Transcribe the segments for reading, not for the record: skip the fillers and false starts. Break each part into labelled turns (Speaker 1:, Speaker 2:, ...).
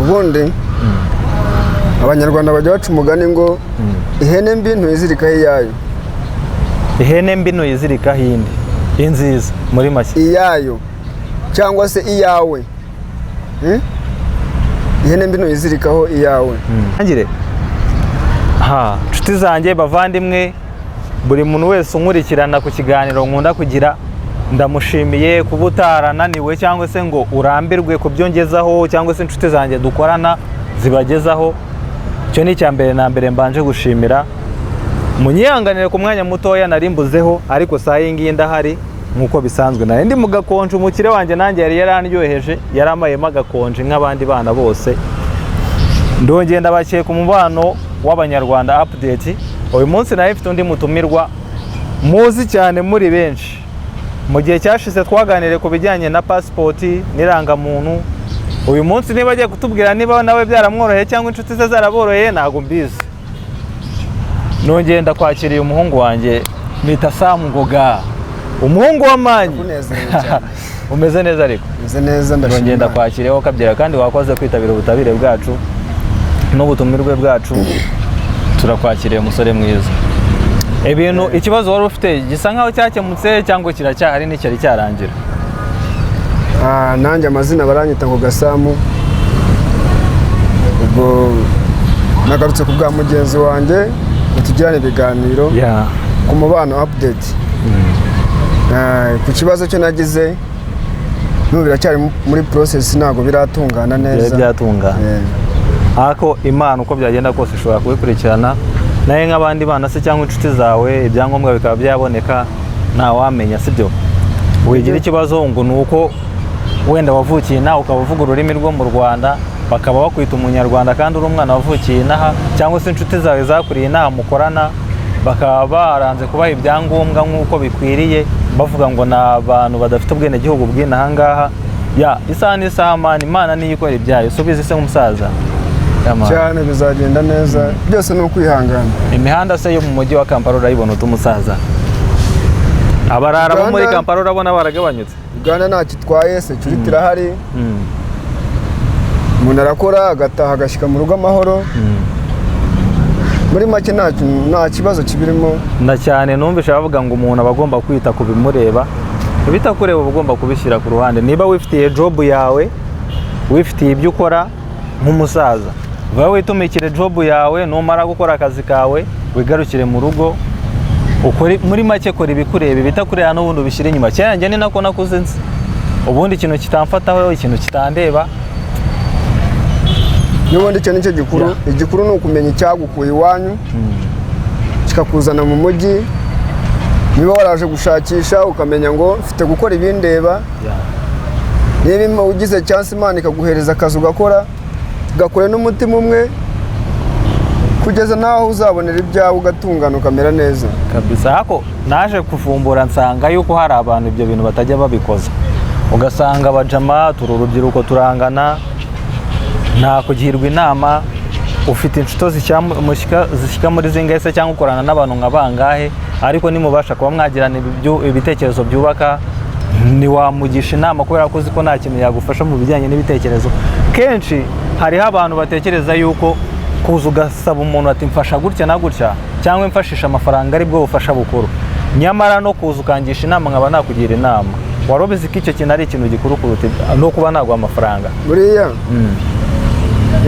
Speaker 1: ubundi abanyarwanda bajya baca umugani ngo ihene mbi ntuyizirikaho iyayo.
Speaker 2: Ihene mbi ntuyizirikaho iyindi inziza muri make
Speaker 1: iyayo cyangwa se iyawe. Ihene mbi ntuyizirikaho iyawe.
Speaker 2: Ngire nshuti zanjye bavandimwe, buri muntu wese unkurikirana ku kiganiro nkunda kugira, ndamushimiye kuba utarananiwe cyangwa se ngo urambirwe ku byo ngezaho cyangwa se inshuti zanjye dukorana zibagezaho. Icyo ni icyambere na mbere mbanje gushimira. Munyihanganire ku mwanya mutoya nari mbuzeho, ariko saa yingiye ndahari nkuko bisanzwe. Nari ndi mu gakonje, umukire wanjye nanjye yari yarandyoheje, yaramayemo agakonje nk'abandi bana bose. Ndongeye ndabakiye ku mubano w'Abanyarwanda update. Uyu munsi nawe mfite undi mutumirwa muzi cyane muri benshi. Mu gihe cyashize twaganiriye ku bijyanye na passport n'irangamuntu. Uyu munsi niba agiye kutubwira niba nawe byaramworoheye cyangwa inshuti ze zaraboroheye ntago mbizi. Nongeye ndakwakiriye umuhungu wanjye bita Sam Ngoga, umuhungu w'amanyi. Umeze neza ariko?
Speaker 1: Umeze neza ndashimira.
Speaker 2: Nongeye ndakwakiriyeho kabyera kandi wakoze kwitabira ubutabire bwacu n'ubutumirwe bwacu. Turakwakiriye umusore mwiza. Ibintu ikibazo wari ufite gisa nkaho cyakemutse cyangwa kiracyahari n'icyari cyarangira?
Speaker 1: Nanjye amazina baranyita ngo Gasamu. Ubwo nagarutse ku bwa mugenzi wanjye tujyane ibiganiro ku mubano update. Ku kibazo cyo nagize n'ubu biracyari muri process, ntago biratungana neza.
Speaker 2: Byatungana. Ako Imana uko byagenda kose ishobora kubikurikirana. Naye nk'abandi bana se cyangwa inshuti zawe ibyangombwa bikaba byaboneka nta wamenya, sibyo? Wigira ikibazo ngo nuko wenda wavukiye nawe ukaba uvuga ururimi rwo mu Rwanda, bakaba bakwita umunyarwanda kandi uri umwana wavukiye inaha, cyangwa se inshuti zawe zakuriye inaha mukorana bakaba baranze kubaha ibyangombwa nk'uko bikwiriye, bavuga ngo ni abantu badafite ubwenegihugu bw'inaha ngaha. Isaha n'isaha mani, Imana niyo ikora ibyayo. Subize se nk'umusaza
Speaker 1: cyane bizagenda neza, byose ni ukwihangana.
Speaker 2: Imihanda se yo mu mujyi wa Kampala urayibona utumusaza? Abarara bo muri Kampala urabona baragabanyutse?
Speaker 1: Uganda nta kitwaye, security irahari. Umuntu arakora agataha agashyika mu rugo amahoro. Muri make nta kibazo kibirimo.
Speaker 2: Na cyane numvisha bavuga ngo umuntu abagomba kwita ku bimureba, ibitakureba ugomba kubishyira ku ruhande. Niba wifitiye job yawe, wifitiye ibyo ukora nk'umusaza, vawe witumikire job yawe, numara gukora akazi kawe wigarukire mu rugo ukore. Muri make kora ibikureba, ibitakureba n'ubundi ubishyire inyuma. Cyane njye ni nako nakuze nzi, ubundi ikintu kitamfataho, ikintu kitandeba.
Speaker 1: N'ubundi cyo nicyo gikuru. Igikuru ni ukumenya icyagukuye iwanyu kikakuzana mu mujyi. Niba waraje gushakisha ukamenya ngo mfite gukora ibindeba, niba ugize chance Imana ikaguhereza akazi ugakora, gakore n'umutima umwe kugeza naho uzabonera ibyawe ugatungana ukamera neza
Speaker 2: kabisa. Hako naje kuvumbura nsanga yuko hari abantu ibyo bintu batajya babikoza. Ugasanga abajama turi urubyiruko turangana, nta kugirwa inama, ufite inshuto zishyika muri zingese cyangwa ukorana n'abantu nk'abangahe, ariko nimubasha kuba mwagirana ibitekerezo byubaka, ntiwamugisha inama kubera ko uzi ko nta kintu yagufasha mu bijyanye n'ibitekerezo. Kenshi hariho abantu batekereza yuko kuza ugasaba umuntu ati mfasha gutya na gutya cyangwa mfashisha amafaranga ari bwo bufasha bukuru, nyamara no kuza ukangisha inama nkaba nakugira inama. Warobizi ko icyo kintu ari ikintu gikuru kuruta no kuba naguha amafaranga.
Speaker 1: Buriya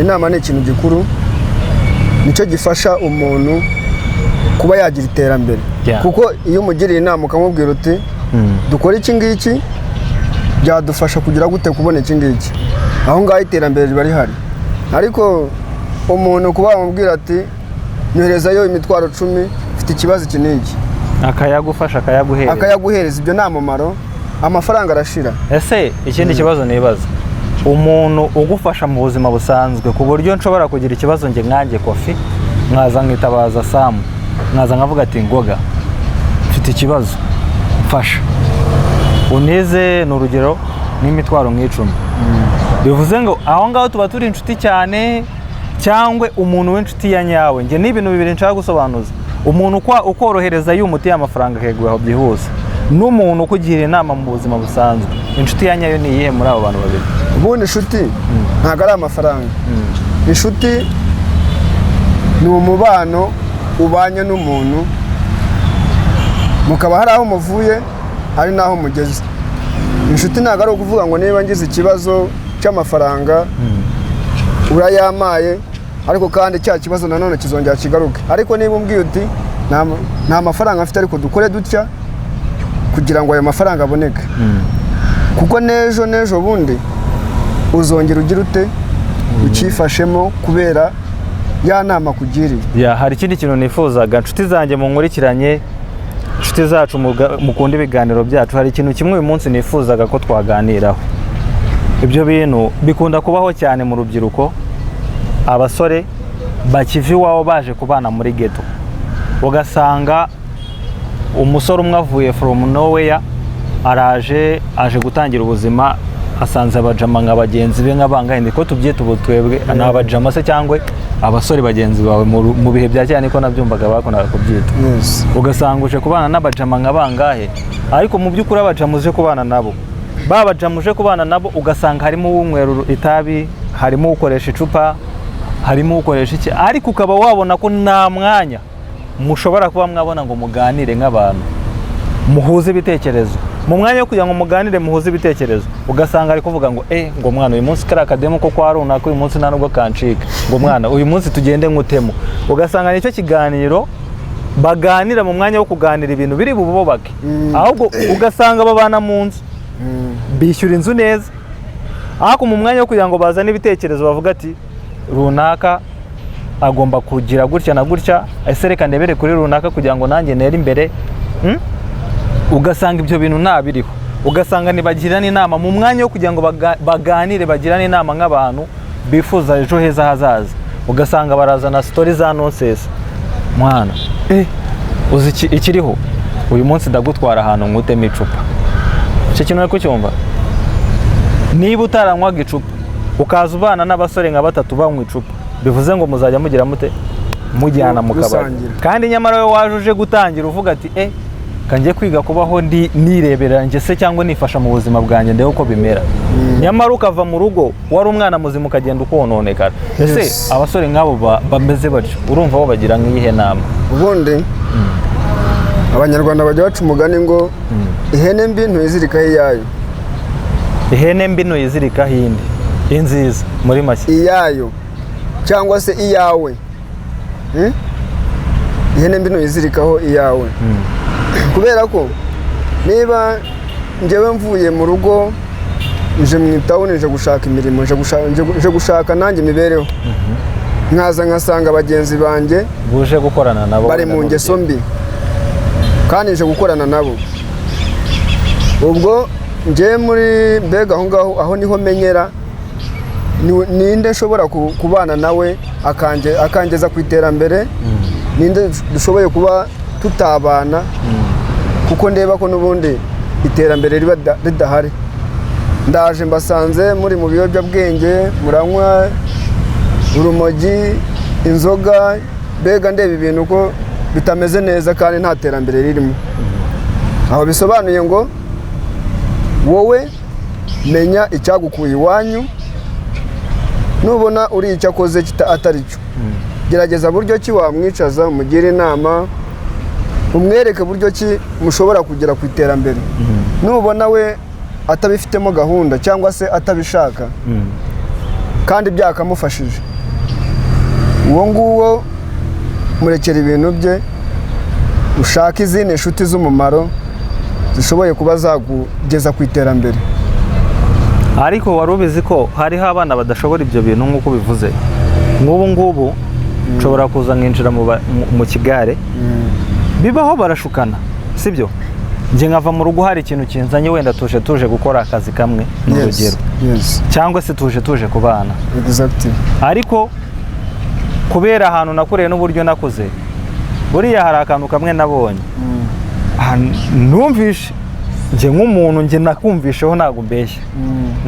Speaker 1: inama ni ikintu gikuru, nicyo gifasha umuntu kuba yagira iterambere. Kuko iyo umugiriye inama ukamubwira uti dukora iki ngiki byadufasha kugira gute kubona iki ngiki, aho ngaho iterambere riba rihari. Ariko umuntu kuba wamubwira ati nyoherezayo imitwaro 10 ufite ikibazo iki n'iki,
Speaker 2: akayagufasha
Speaker 1: akayaguhereza, ibyo nta mumaro, amafaranga arashira.
Speaker 2: Ese ikindi kibazo nibaza, umuntu ugufasha mu buzima busanzwe ku buryo nshobora kugira ikibazo nge nkanjye Kofi nkaza nkitabaza Sam, nkaza nkavuga ati Ngoga mfite ikibazo mfasha uneze, n'urugero n'imitwaro nk'icumi, bivuze ngo aho ngaho tuba turi inshuti cyane, cyangwa umuntu w'inshuti ya nyawe. Nge n'ibintu bibiri nshaka gusobanuza. Umuntu ukorohereza y'umuti y'amafaranga akegwaho byihuse, n'umuntu ukugira inama mu buzima busanzwe. inshuti ya nyayo ni iyihe muri abo bantu babiri?
Speaker 1: ubundi inshuti ntabwo ari amafaranga. Inshuti ni umubano ubanye n'umuntu mukaba hari aho muvuye hari n'aho mugeze. Inshuti ntabwo ari ukuvuga ngo niba ngize ikibazo cy'amafaranga urayamaye ariko kandi cya kibazo nanone kizongera kigaruke. Ariko niba umbwiye uti nta mafaranga afite ariko dukore dutya kugira ngo ayo mafaranga aboneke, kuko n'ejo bundi uzongera ugira ute ukifashemo kubera ya nama kugiriye.
Speaker 2: Hari ikindi kintu nifuzaga, inshuti zanjye munkurikiranye, inshuti zacu mukunda ibiganiro byacu, hari ikintu kimwe uyu munsi nifuzaga ko twaganiraho. Ibyo bintu bikunda kubaho cyane mu rubyiruko, abasore bakiva iwabo baje kubana muri ghetto, ugasanga umusore umwe avuye from nowhere aje gutangira ubuzima, asanze abajama nka bagenzi be nk'abangahe, ndiko tubyita ubu twebwe ni abajama se cyangwa abasore bagenzi bawe mu bihe bya cyane ko nabyumvaga bakonaga kubyita. Ugasanga uje kubana n'abajama nk'abangahe, ariko mu by'ukuri abajama uje kubana nabo, babajama uje kubana nabo ugasanga harimo uwunywera itabi, harimo ukoresha icupa, harimo ukoresha iki, ariko ukaba wabona ko nta mwanya mushobora kuba mwabona ngo muganire nk'abantu muhuze ibitekerezo. Mu mwanya wo kugira ngo muganire muhuze ibitekerezo ugasanga ari kuvuga ngo ngo mwana uyu munsi kari akademo ko kwa runaka, uyu munsi nta nubwo kancika, ngo mwana uyu munsi tugende nkutemo. Ugasanga nicyo kiganiro baganira mu mwanya wo kuganira ibintu biri bububake, ahubwo ugasanga babana mu nzu bishyura inzu neza, ariko mu mwanya wo kugira ngo bazane ibitekerezo bavuga ati runaka agomba kugira gutya na gutya, ese reka ndebere kuri runaka kugira ngo nanjye nere imbere, ugasanga ibyo bintu ntabiriho. Ugasanga ntibagirana inama mu mwanya wo kugira ngo baganire, bagirane inama nk'abantu bifuza ejo heza hazaza. Ugasanga barazana story za nonsense, mwana uzi ikiriho uyu munsi ndagutwara ahantu nkutema icupa. Icyo kintu ariko cyumva, niba utaranywaga icupa ukaza ubana n'abasore nka batatu banywa icupa, bivuze ngo muzajya mugira mute mujyana mu kabari, kandi nyamara we waje uje gutangira uvuga ati kanjye kwiga kubaho nirebera njye se cyangwa nifasha mu buzima bwanjye ndebe uko bimera. Nyamara ukava mu rugo wari umwana muzima ukagenda ukononekara. Ese abasore nk'abo bameze batyo urumva bo bagira nk'iyihe nama?
Speaker 1: Ubundi Abanyarwanda bajya baca umugani ngo ihene mbi ntuyizirikaho iyayo.
Speaker 2: Ihene mbi ntuyizirikaho indi, inziza muri make
Speaker 1: iyayo cyangwa se iyawe. Ihene mbi ntuyizirikaho iyawe. Kubera ko niba njyewe mvuye mu rugo nje mu town, nje gushaka imirimo, nje gushaka nanjye imibereho, nkaza nkasanga bagenzi banjye
Speaker 2: buje gukorana nabo
Speaker 1: bari mu ngeso mbi kandi nje gukorana nabo, ubwo njye muri mbega aho niho menyera ninde nshobora kubana nawe akangeza ku iterambere, ninde dushoboye kuba tutabana, kuko ndeba ko n'ubundi iterambere riba ridahari. Ndaje mbasanze muri mu biyobyabwenge, muranywa urumogi, inzoga, mbega ndeba ibintu ko bitameze neza kandi nta terambere ririmo. Aho bisobanuye ngo wowe menya icyagukuye iwanyu, nubona uri icyo akoze atari cyo, gerageza buryo ki wamwicaza, umugire inama, umwereke buryo ki mushobora kugera ku iterambere. Nubona we atabifitemo gahunda cyangwa se atabishaka kandi byakamufashije, uwo nguwo murekera ibintu bye, ushaka izindi nshuti z'umumaro zishoboye kuba zagugeza ku iterambere.
Speaker 2: Ariko wari ubizi ko hariho abana badashobora ibyo bintu nk'uko bivuze? Nk'ubu ngubu nshobora kuza nkinjira mu kigare, bibaho barashukana, sibyo? Njye nkava mu rugo hari ikintu kinzanye, wenda tuje gukora akazi kamwe n'urugero, cyangwa se tuje kubana, ariko kubera ahantu nakuriye n'uburyo nakuze, buriya hari akantu kamwe nabonye numvishe njye nk'umuntu, njye nakumvisheho ntabwo mbeshya,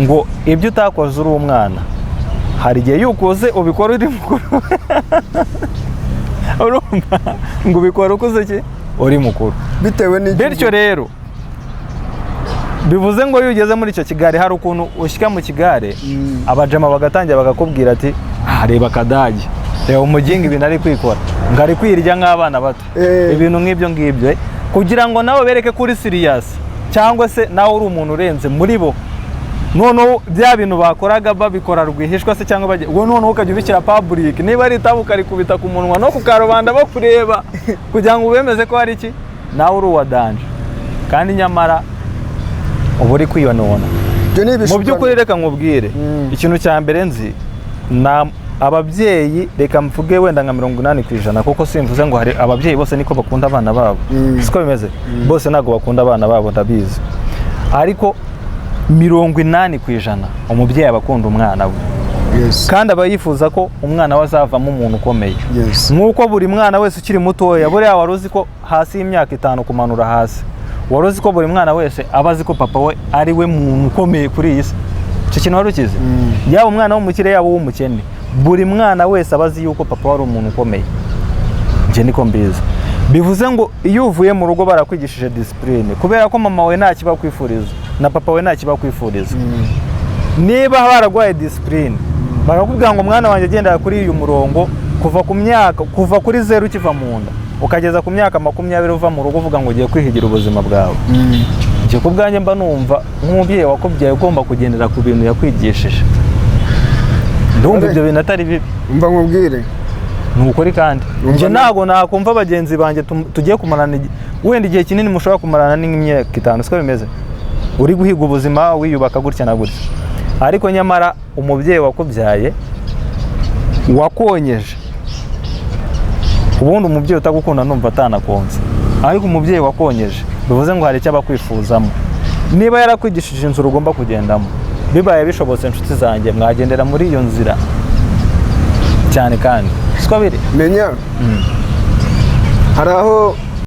Speaker 2: ngo ibyo utakoze uri umwana hari igihe yukoze ubikora uri mukuru. Urumva ngo ubikora ukuze ki uri mukuru,
Speaker 1: bitewe n'icyo.
Speaker 2: Bityo rero bivuze ngo iyo ugeze muri icyo kigare hari ukuntu ushyika mu kigare abajama bagatangira bagakubwira ati reba akadage, reba umuginga ibintu ari kwikora ngo ari kwirya nk'abana bato, ibintu nk'ibyo ngibyo kugira ngo nabo bereke kuri siriyasi cyangwa se nawe uri umuntu urenze muri bo. Noneho bya bintu bakoraga babikora rwihishwa se cyangwa bagiye ngo noneho ukajya ubishyira public, niba ari itabu ukarikubita ku munwa no ku karubanda bakureba kugira ngo ubemeze ko hari iki nawe uri uwa danje, kandi nyamara uba uri kwiyonona. Mu by'ukuri reka nkubwire ikintu cya mbere nzi na ababyeyi, reka mvuge wenda nka 80% kuko simvuze ngo hari ababyeyi bose niko bakunda abana babo, siko bimeze, bose ntabwo bakunda abana babo ndabizi, ariko 80% umubyeyi abakunda umwana we, kandi aba yifuza ko umwana we azavamo umuntu ukomeye. Nk'uko buri mwana wese ukiri mutoya, buriya wari uzi ko hasi y'imyaka 5 kumanura hasi, wari uzi ko buri mwana wese aba azi ko papa we ari we muntu ukomeye kuri iyi si. Icyo kintu wari ukizi? Yaba umwana w'umukire yaba uw'umukene, buri mwana wese aba azi yuko papa we ari umuntu ukomeye. Njye niko mbizi. Bivuze ngo iyo uvuye mu rugo barakwigishije discipline, kubera ko mama we nta kibakwifuriza na papa we nta kibakwifuriza. Niba baragwaye discipline barakubwira ngo mwana wanjye agenda kuri uyu murongo kuva kuri 0 ukiva mu nda ukageza ku myaka 20 uva mu rugo uvuga ngo ugiye kwihigira ubuzima bwawe. Njye ku bwanjye mba numva nk'umubyeyi wakubyaye ugomba kugendera ku bintu yakwigishije. Ndumva ibyo bintu atari bibi.
Speaker 1: Umva nkubwire
Speaker 2: nukuri, kandi njye ntago nakumva bagenzi banjye tugiye kumarana wenda igihe kinini mushobora kumarana n'imyaka 5, siko bimeze, uri guhiga ubuzima wiyubaka gutya na gutya, ariko nyamara umubyeyi wakubyaye wakonyeje, ubundi umubyeyi utagukunda numva atanakonze, ariko umubyeyi wakonyeje bivuze ngo hari icyo abakwifuzamo. Niba yarakwigishije inzira ugomba kugendamo, bibaye bishobotse inshuti zanjye mwagendera muri iyo nzira cyane, kandi siko biri.
Speaker 1: Menya hari aho